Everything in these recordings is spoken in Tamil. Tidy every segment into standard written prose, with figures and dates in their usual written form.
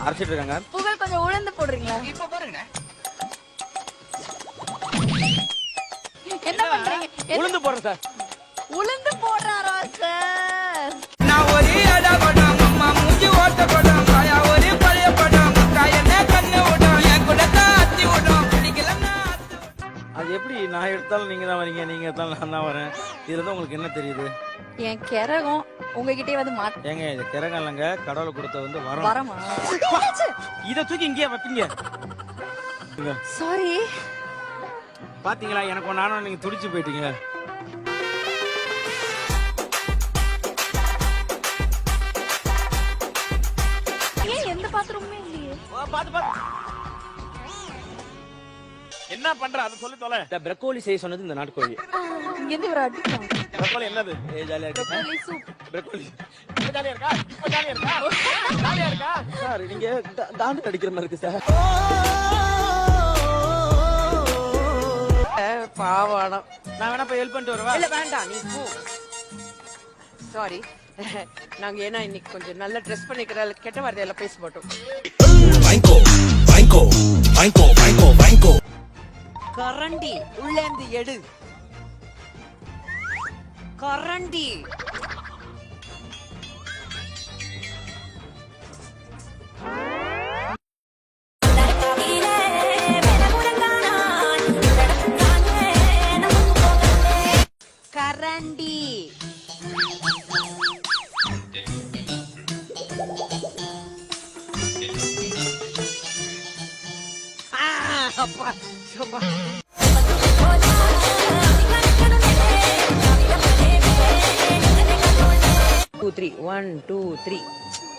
அரைச்சிட்டு இருக்காங்க. புகழ் கொஞ்சம் உளுந்து போடுறீங்களா? இப்ப பாருங்க. என்ன பண்றீங்க? உளுந்து போடுறேன் சார். உளுந்து போடுறாரா சார்? நான் ஒரு அடபடம் அம்மா மூஞ்சி ஓட்ட படம் காயா ஒரு பழைய படம் காயனே கண்ணு விடும் என் கூட அத்தி விடும் பிடிக்கலன்னா அது எப்படி நான் எடுத்தாலும் நீங்க தான் வரீங்க, நீங்க எடுத்தாலும் நான் தான் வரேன். இதுல இருந்து உங்களுக்கு என்ன தெரியுது? என் கிரகம் உங்ககிட்டயே வந்து ஏங்க இது கிரகம் இல்லைங்க, கடவுள் கொடுத்த வந்து வரமா? இதை தூக்கி இங்கேயே வைப்பீங்க. சாரி. பாத்தீங்களா, எனக்கு நானும் நீங்க துடிச்சு போயிட்டீங்க. ஏன் எந்த பாத்ரூமுமே இல்லையே? பாத்து என்ன பண்ற அதை சொல்லி தொலை. இந்த பிரக்கோலி செய்ய சொன்னது இந்த நாட்டுக்கோழி. இங்க இருந்து ஒரு அடிக்கலாம். பிரக்கோலி என்னது? ஜாலியா இருக்கு. Broccoli soup. பிரக்கோலி ஜாலியா இருக்கா? ஜாலியா இருக்கா? ஜாலியா இருக்கா? சார் நீங்க தாண்டு அடிக்கிற மாதிரி இருக்கு சார். பாவாடம். நான் வேணா போய் ஹெல்ப் பண்ணிட்டு வரவா? இல்ல வேண்டாம், நீ போ. சாரி. நாங்க ஏன்னா இன்னைக்கு கொஞ்சம் நல்லா ட்ரெஸ் பண்ணிக்கிற கெட்ட வார்த்தையெல்லாம் பேச மாட்டோம். கரண்டி உள்ளேந்து எடு. கரண்டி. கரண்டி. அப்பா சும்மா 2 3 1 2 3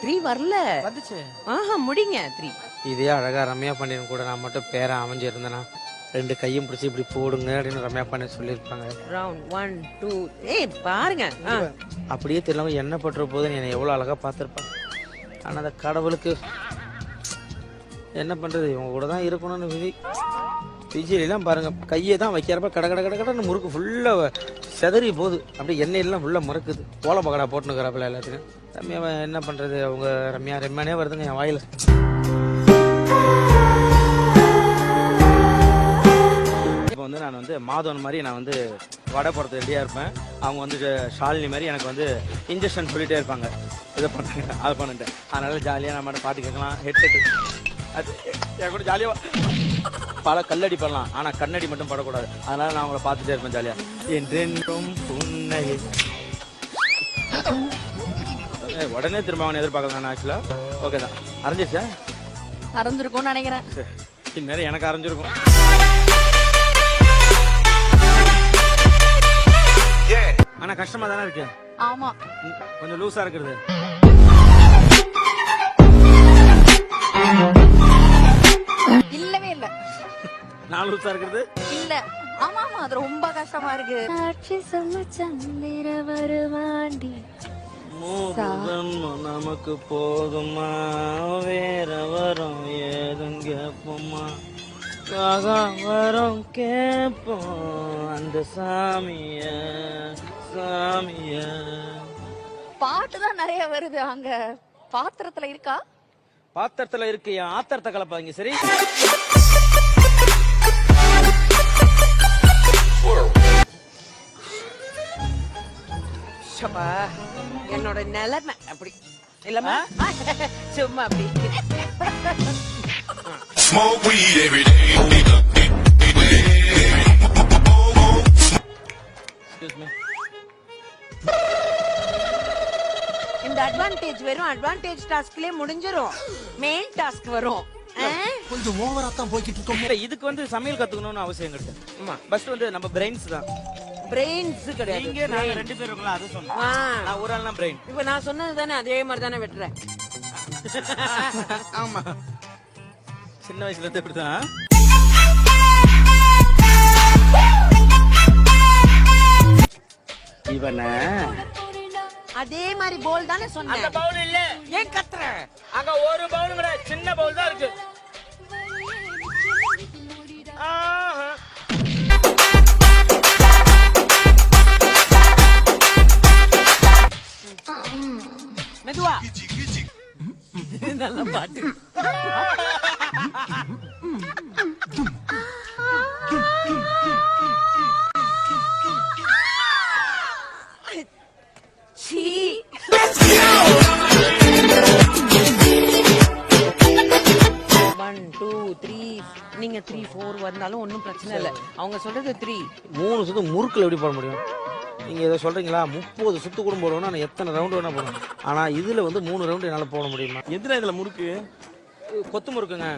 3 வரல வந்துச்சு. ஆஹா முடிங்க 3. இதே அழகா ரம்யா பாண்டியன் கூட நான் மட்டும் பேரை அமைஞ்சிருந்தேனா 2 கையும் பிடிச்சி இப்படி போடுங்க அப்படின்னு ரம்யா பாண்டியன் சொல்லியிருப்பாங்க. ரவுண்ட் 1 2 ஏய் பாருங்க. அப்படியே தெரியல என்ன பண்ற போது என்னை எவ்வளவு அழகா பார்த்திருப்பாங்க. ஆனா அந்த கடவுளுக்கு என்ன பண்றது, இவங்க கூட தான் இருக்கணும்னு விதி. விஜயெல்லாம் பாருங்க, கையை தான் வைக்கிறப்ப கட கட கட கடன்னு முறுக்கு ஃபுல்லா செதறி போகுது. அப்படியே எண்ணெயெல்லாம் ஃபுல்லா முறுக்குது. ஓலை பக்கடா போட்டுனுக்கிறாப்புல எல்லாத்துக்கும். ரம்யா என்ன பண்றது, அவங்க ரம்யானே வருதுங்க என் வாயில. இப்போ வந்து நான் வந்து மாதவன் மாதிரி நான் வந்து வடை போடுறது ரெடியாக இருப்பேன். அவங்க வந்து ஷாலினி மாதிரி எனக்கு வந்து இன்ஜெக்ஷன் சொல்லிட்டே இருப்பாங்க, இதை பண்ணுங்க அதை பண்ணிட்டு. அதனால ஜாலியாக நம்ம பாட்டு கேட்கலாம். ஹெட்செட் அது என் கூட ஜாலியாக பல கல்லடி பண்ணலாம், ஆனால் கண்ணடி மட்டும் படக்கூடாது. அதனால நான் அவங்கள பார்த்துட்டே இருப்பேன் ஜாலியாக. என்றென்றும் புன்னகை. உடனே திரும்ப அவனை எதிர்பார்க்கலாம். நான் ஆக்சுவலாக ஓகே தான் அரைஞ்சிச்சா அரைஞ்சிருக்கும்னு நினைக்கிறேன். இந்நேரம் எனக்கு அரைஞ்சிருக்கும். ஆனா கஷ்டமா தானே இருக்கு. ஆமா கொஞ்சம் லூசா இருக்குது. இல்லவே இல்ல. நான் லூசா இருக்குது இல்ல. ஆமா ஆமா அது ரொம்ப கஷ்டமா இருக்கு. சாட்சி சொல்ல சந்திர வருவாண்டி. நமக்கு போதுமா வேற வரும் ஏதும் கேப்போமா வரும் கேப்போம் அந்த சாமிய சாமிய. பாட்டு தான் நிறைய வருது. அங்க பாத்திரத்துல இருக்கா? பாத்திரத்துல இருக்கு. என் ஆத்திரத்தை கலப்பாங்க. சரி என்னோட நிலைமை அப்படி இல்லமா சும்மா அப்படி. Smoke weed every day. இந்த அட்வான்டேஜ் வெறும் அட்வான்டேஜ் டாஸ்க்லயே முடிஞ்சிரும். மெயின் டாஸ்க் வரும். கொஞ்சம் ஓவரா தான் போய்கிட்டு இருக்கோம். இதுக்கு வந்து சமையல் கத்துக்கணும்னு அவசியம் கிடையாது. ஆமா ஃபர்ஸ்ட் வந்து நம்ம பிரெயின்ஸ் தான். பிரெயின்ஸ் கிடையாது. நீங்க நாங்க ரெண்டு பேரும் இருக்கலாம். அது சொன்னேன். நான் ஒரு ஆள் தான் பிரெயின். இப்போ நான் சொன்னது தானே அதே மாதிரி தானே வெட்டுறேன். ஆமா சின்ன வயசுல இருந்து இப்படிதான். இவன அதே மாதிரி பவுல் தானே சொன்னேன். அந்த பவுல் இல்ல. ஏன் கத்துற? அங்க ஒரு பவுல் கிடையாது, சின்ன பவுல் தான் இருக்கு. மெதுவா. நல்ல பாட்டு. சீ. 1 2 3 நீங்க 3 4 வந்தாலும் ஒன்றும் பிரச்சனை இல்லை. அவங்க சொல்றது 3. 3 சுத்து முறுக்குல எப்படி போட முடியும்? நீங்க இதை சொல்றீங்களா? 30 சுத்து கூட போடுவோம்னா நான் எத்தனை ரவுண்டு வேணா போடுவேன். ஆனா இதுல வந்து 3 ரவுண்டு என்னால போட முடியுமா? எதுல இதுல முறுக்கு கொத்து முறுக்குங்க.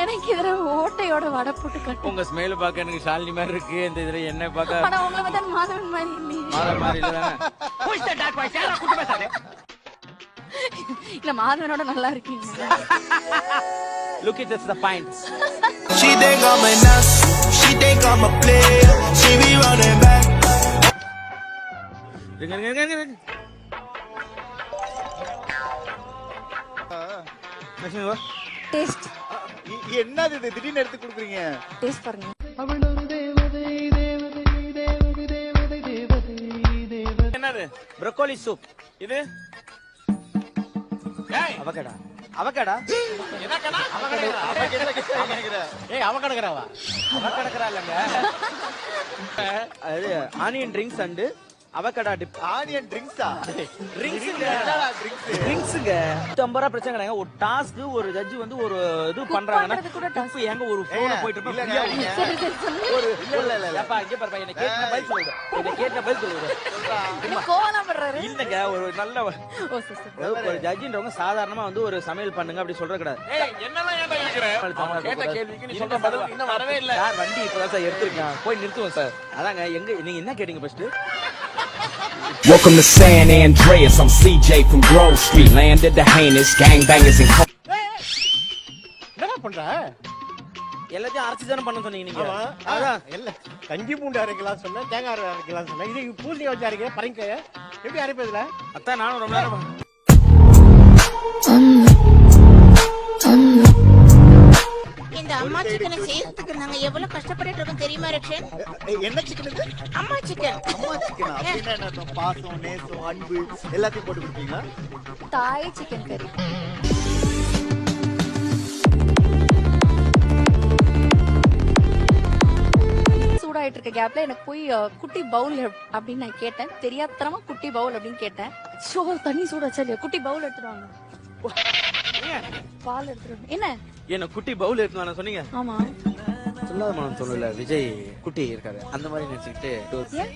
எனக்கு இதுல ஓட்டையோட வடை போட்டு கட்டு. உங்க ஸ்மைல் பார்க்க எனக்கு ஷாலினி மாதிரி இருக்கு. இந்த இதுல என்ன பார்க்க ஆனா உங்களை பார்த்தா மாதவன் மாதிரி இல்லையே. மாதம் மாதிரி இல்ல. இல்ல மாதவனோட நல்லா இருக்கீங்க. Look at the points. She think I'm a nut, she think I'm a player, she be running back. Taste என்னது இது திடீர்னு எடுத்து கொடுக்குறீங்க? டேஸ்ட் பாருங்க. என்னது ப்ரோக்கோலி சூப். இது அவகடா அவகடா ஏய் அவ கடக்குறாவா அவகடக்கறா இல்லங்க. அது onion drinks and avocado dip. Onion ட்ரிங்க்ஸா? ட்ரிங்க்ஸ்ங்க. 50 ரூபா பிரச்சனை கிடையாது. ஒரு டாஸ்க் ஒரு ஜட்ஜ் வந்து ஒரு இது பண்றாங்கன்னா பண்றது கூட task. இப்ப எங்க ஒரு போன் போயிட்டு இருப்பா இல்லங்க, ஃப்ரீயா நீங்க- சரி சரி சொல்லு. ஒரு இல்ல அப்பா இங்க பாருப்பா என்ன கேட்ட பதில் சொல்லுங்க. என்ன கேட்ட பதில் சொல்லுங்க. என்ன கோவலாம் பண்றாரு? இல்லங்க ஒரு நல்ல ஓ சரி சரி. ஒரு ஜட்ஜின்றவங்க சாதாரணமா வந்து ஒரு சமையல் பண்ணுங்க அப்படி சொல்ற கூடாது. ஏய் என்னலாம் ஏன்டா கேக்குற அவன் கேட்ட கேள்விக்கு நீ சொல்ற பதில் இன்னும் வரவே இல்ல சார் வண்டி இப்பதான் சார் எடுத்துருக்கேன். போய் நிறுத்துவோம் சார். அதாங்க எங்க நீங்க என்ன கேட்டீங்க first? Welcome to San Andreas, I'm CJ from Grove Street, landed the heinous gangbangers and என்ன பண்ற எல்லாத்தையும் அரைச்சு தானே பண்ண சொன்னீங்க நீங்க. ஆமா அதான் இல்ல கஞ்சி பூண்டு அரைக்கலாம் சொன்ன தேங்காய் அரைக்கலாம் சொன்ன இது பூசணி வச்சு அரைக்க பரங்கிக்காய எப்படி அரைப்பதுல அதான் நானும் ரொம்ப நேரம் இந்த அம்மா சிக்கனை செய்யறதுக்கு நாங்க எவ்வளவு கஷ்டப்பட்டு இருக்கோம் தெரியுமா ரக்ஷன்? என்ன சிக்கன் இது? அம்மா சிக்கன். அம்மா சிக்கனா? அப்படின்னா என்ன அர்த்தம்? பாசம், நேசம், அன்பு எல்லாத்தையும் போட்டு கொடுப்பீங்களா? தாய் சிக்கன் கறி. சூடாயிட்டு இருக்க கேப்ல எனக்கு போய் குட்டி பவுல் அப்படின்னு நான் கேட்டேன். தெரியாதனமா குட்டி பவுல் அப்படின்னு கேட்டேன். ஷோ தண்ணி சூடாச்சா இல்லையா? குட்டி பவுல் எடுத்துட்டு வாங்க. பால் எடுத்துட்டு வாங்க. என்ன? என்ன குட்டி பவுல் எடுத்து சொன்னீங்க. ஆமா. சொல்லாத மனம் சொல்லல விஜய் குட்டி இருக்காரு அந்த மாதிரி நினைச்சுக்கிட்டு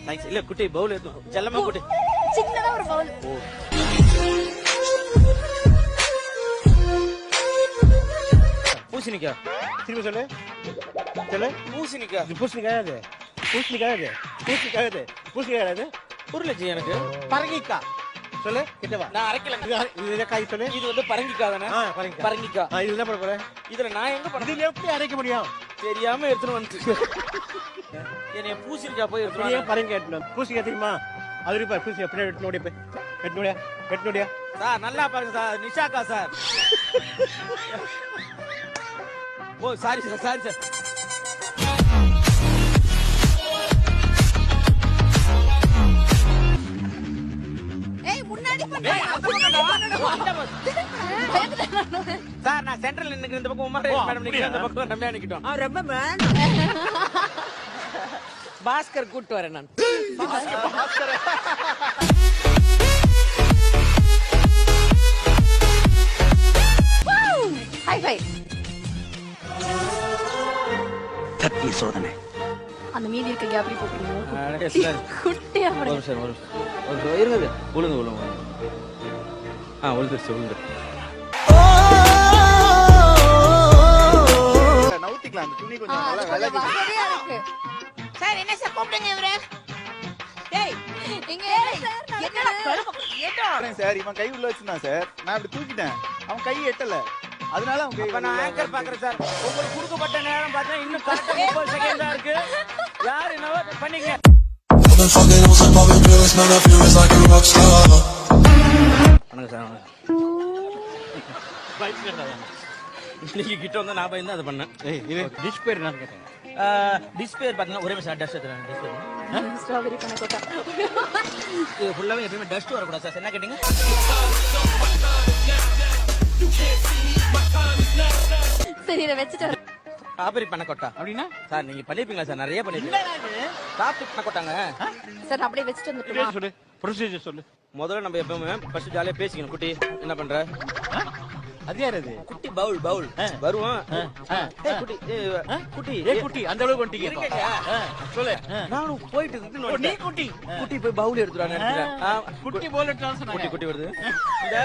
தேங்க்ஸ். இல்ல குட்டி பவுல் எடுத்து செல்லமா குட்டி சின்னதா ஒரு பவுல். பூசணிக்காய். திரும்ப சொல்லு சொல்லு பூசணிக்காய். இது பூசணிக்காய் அது பூசணிக்காய் அது பூசணிக்காய் அது பூசணிக்காய் அது புரியலஜி எனக்கு. பரங்கிக்காய் சொல்லு கிட்டவா நான் அரைக்கலங்க. இது என்ன காய் சொல்லு இது வந்து பரங்கிக்காய் தானே? பரங்கிக்காய் பரங்கிக்காய். இது என்ன பண்ண போற இதுல நான் எங்க பண்ண இதுல எப்படி அரைக்க முடியும் தெரியாம எடுத்துட்டு வந்து என்னைய பூசணிக்காய் போய் அப்படியே எடுத்துட்டு பரங்கிக்காய் எடுத்துட்டு பூசணிக்காய் தெரியுமா அது இருப்பா பூசணிக்காய் எப்படி எடுத்து நோடியா போய் எடுத்து நோடியா சார் நல்லா பாருங்க சார். நிஷாக்கா சார். ஓ சாரி சார் சாரி சார். ஏய் முன்னாடி சார் நான் சென்ட்ரல் நின்னுக்கு இந்த பக்கம் உமா மேடம் நிக்கிற இந்த பக்கம் ரம்யா நிக்கிட்டோம். ரொம்ப பாஸ்கர் கூட்டு வரேன் நான். High five. கத்திய சோதனை. அந்த மீதி இருக்க கேப்ல போட்டுருங்க. Yes sir. குட்டியா ஒரு போடுங்க. நிமிஷம் ஒரு நிமிஷம் இருங்க உளுந்து உளுந்துருச்சு உளுந்து. நவுத்திக்கலாம் அந்த துணி கொஞ்சம் நல்லா விலகி. வசதியா இருக்கு. சார் என்ன சார் கூப்பிடுங்க இவரே? டேய் இங்க என்னடா சார் இவன் கை உள்ள வச்சிருந்தான் சார். நான் அப்படி தூக்கிட்டேன். அவன் கை எட்டல. அதனால அவன் கை இப்ப நான் ஆங்கர் பாக்குறேன் சார். உங்களுக்கு கொடுக்கப்பட்ட நேரம் பார்த்தா இன்னும் கரெக்டா 30 செகண்ட் தான் இருக்கு. யார் என்னவோ பண்ணீங்க. வணக்கம் சார். இன்னைக்கு கிட்ட வந்து நான் பயந்து அதை பண்ணேன். டிஷ் பேர் என்ன கேட்டேன் டிஸ்பிளே பாத்தீங்கன்னா ஒரே நிமிஷம் அட்ரஸ் எடுத்துறேன். Display strawberry panna cotta. இது ஃபுல்லாவே எப்பயுமே டஸ்ட் வரக்கூடாது சார். என்ன கேட்டீங்க? சரி இதை வச்சுட்டு வரேன். ஸ்ட்ராபெரி பனக்கோட்டா அப்படின்னா சார் நீங்க பண்ணிருப்பீங்களா சார்? நிறைய பண்ணிருப்பீங்க. ஸ்ட்ராபெரி பனக்கோட்டாங்க. சார் நான் அப்படியே வச்சுட்டு வந்துட்டுமா? சொல்லு ப்ரொசீஜர் சொல்லு. முதல்ல நம்ம எப்பவுமே ஃபர்ஸ்ட் ஜாலியா பேசிக்கணும். குட்டி என்ன பண்ற? அது யார் அது? குட்டி பவுல் பவுல் வருவோம். ஏய் குட்டி குட்டி குட்டி அந்த அளவுக்கு வந்துட்டீங்க இப்போ. சொல்லு. நானும் போயிட்டு இருந்து ஓ, நீ குட்டி குட்டி போய் பவுல் எடுத்துறாங்க. குட்டி போல ட்ரான்ஸ்ஃபர் குட்டி குட்டி வருது. இந்த